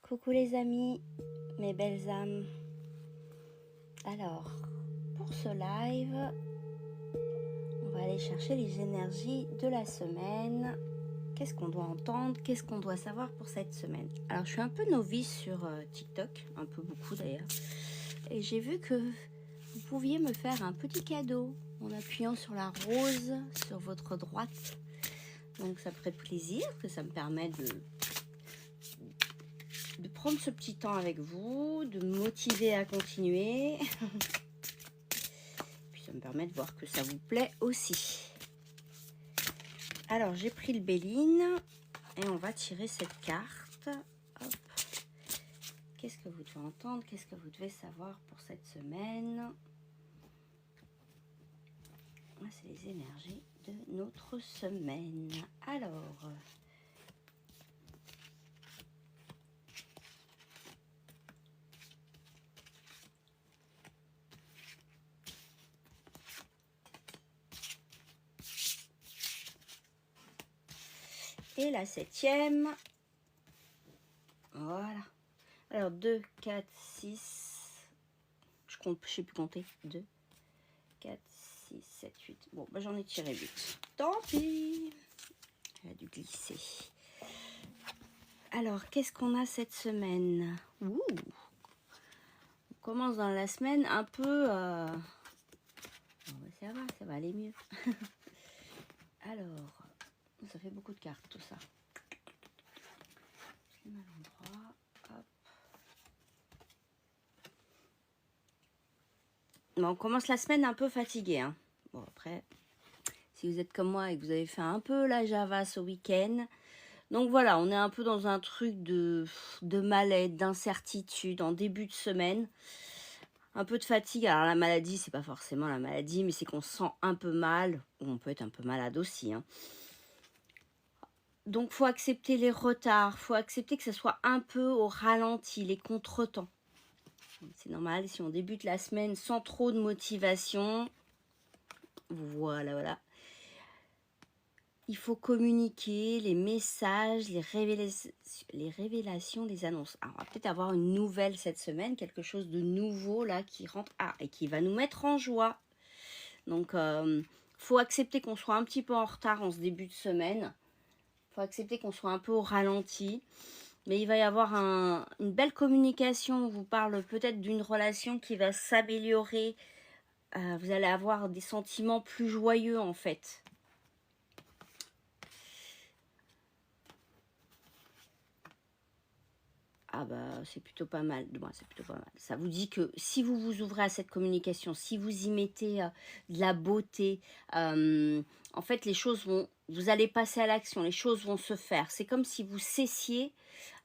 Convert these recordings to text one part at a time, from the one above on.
Coucou les amis, mes belles âmes. Alors, pour ce live, on va aller chercher les énergies de la semaine. Qu'est-ce qu'on doit entendre? Qu'est-ce qu'on doit savoir pour cette semaine? Alors, je suis un peu novice sur TikTok, un peu beaucoup d'ailleurs. Et j'ai vu que vous pouviez me faire un petit cadeau en appuyant sur la rose sur votre droite. Donc, ça me ferait plaisir, que ça me permet de prendre ce petit temps avec vous, de me motiver à continuer. Puis ça me permet de voir que ça vous plaît aussi. Alors j'ai pris le Béline et on va tirer cette carte. Hop. Qu'est-ce que vous devez entendre? Qu'est-ce que vous devez savoir pour cette semaine? Là, c'est les énergies de notre semaine. Alors... et la 7e. Voilà. Alors 2, 4, 6. Je sais plus compter. 2, 4, 6, 7, 8. Bon, bah, j'en ai tiré 8. Tant pis. Elle a dû glisser. Alors, qu'est-ce qu'on a cette semaine? Ouh. On commence dans la semaine un peu... ça va aller mieux. Alors, ça fait beaucoup de cartes tout ça. Je mets à l'endroit. Hop. Bon, on commence la semaine un peu fatigué. Hein. Bon, après, si vous êtes comme moi et que vous avez fait un peu la Java ce week-end... Donc voilà, on est un peu dans un truc de mal-être, d'incertitude en début de semaine. Un peu de fatigue. Alors la maladie, c'est pas forcément la maladie, mais c'est qu'on se sent un peu mal. Ou on peut être un peu malade aussi. Hein. Donc faut accepter les retards, faut accepter que ce soit un peu au ralenti, les contretemps. C'est normal, si on débute la semaine sans trop de motivation, voilà. Il faut communiquer les messages, les révélations, les annonces. Alors, on va peut-être avoir une nouvelle cette semaine, quelque chose de nouveau là qui rentre et qui va nous mettre en joie. Donc, faut accepter qu'on soit un petit peu en retard en ce début de semaine. Faut accepter qu'on soit un peu au ralenti. Mais il va y avoir une belle communication. On vous parle peut-être d'une relation qui va s'améliorer. Vous allez avoir des sentiments plus joyeux en fait. Ah bah c'est plutôt pas mal. Bon, c'est plutôt pas mal. Ça vous dit que si vous vous ouvrez à cette communication, si vous y mettez de la beauté, en fait les choses vont, vous allez passer à l'action, les choses vont se faire. C'est comme si vous cessiez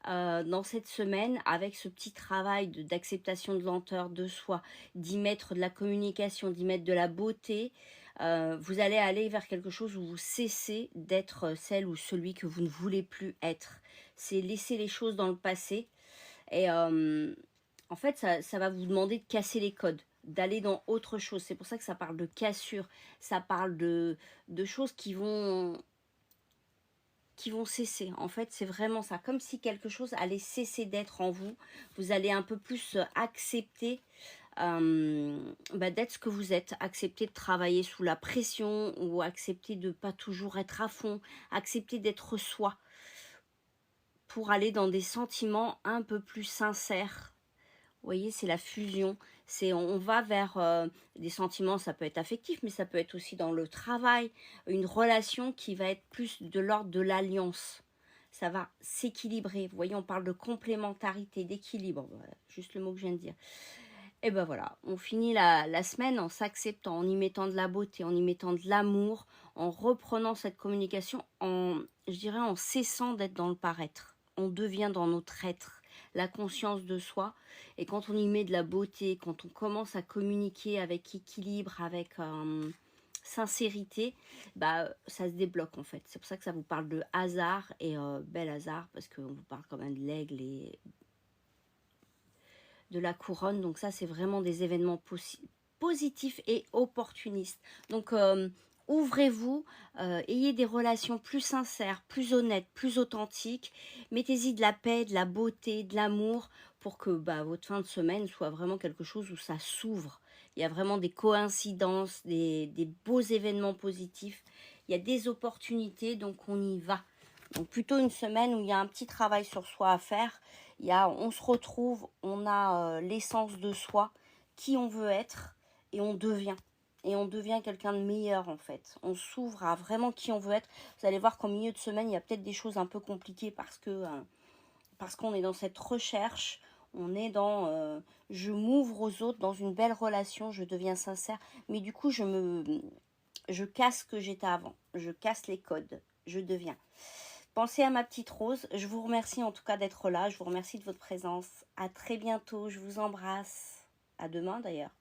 dans cette semaine avec ce petit travail d'acceptation de lenteur de soi, d'y mettre de la communication, d'y mettre de la beauté. Vous allez aller vers quelque chose où vous cessez d'être celle ou celui que vous ne voulez plus être. C'est laisser les choses dans le passé. Et en fait, ça va vous demander de casser les codes, d'aller dans autre chose. C'est pour ça que ça parle de cassure, ça parle de choses qui vont cesser. En fait, c'est vraiment ça. Comme si quelque chose allait cesser d'être en vous. Vous allez un peu plus accepter d'être ce que vous êtes. Accepter de travailler sous la pression ou accepter de ne pas toujours être à fond. Accepter d'être soi pour aller dans des sentiments un peu plus sincères. Vous voyez, c'est la fusion. On va vers des sentiments, ça peut être affectif, mais ça peut être aussi dans le travail, une relation qui va être plus de l'ordre de l'alliance. Ça va s'équilibrer. Vous voyez, on parle de complémentarité, d'équilibre. Voilà, juste le mot que je viens de dire. Et ben voilà, on finit la semaine en s'acceptant, en y mettant de la beauté, en y mettant de l'amour, en reprenant cette communication, je dirais, en cessant d'être dans le paraître. On devient dans notre être, la conscience de soi. Et quand on y met de la beauté, quand on commence à communiquer avec équilibre, avec sincérité, ça se débloque en fait. C'est pour ça que ça vous parle de hasard et bel hasard, parce qu'on vous parle quand même de l'aigle et de la couronne. Donc ça, c'est vraiment des événements positifs et opportunistes. Donc, ouvrez-vous, ayez des relations plus sincères, plus honnêtes, plus authentiques. Mettez-y de la paix, de la beauté, de l'amour pour que bah, votre fin de semaine soit vraiment quelque chose où ça s'ouvre. Il y a vraiment des coïncidences, des beaux événements positifs. Il y a des opportunités, donc on y va. Donc plutôt une semaine où il y a un petit travail sur soi à faire. On se retrouve, on a l'essence de soi, qui on veut être, et on devient. Et on devient quelqu'un de meilleur en fait. On s'ouvre à vraiment qui on veut être. Vous allez voir qu'en milieu de semaine, il y a peut-être des choses un peu compliquées parce qu'on est dans cette recherche. On est dans je m'ouvre aux autres dans une belle relation, je deviens sincère. Mais du coup, je casse ce que j'étais avant. Je casse les codes. Je deviens. Pensez à ma petite Rose. Je vous remercie en tout cas d'être là. Je vous remercie de votre présence. À très bientôt. Je vous embrasse. À demain d'ailleurs.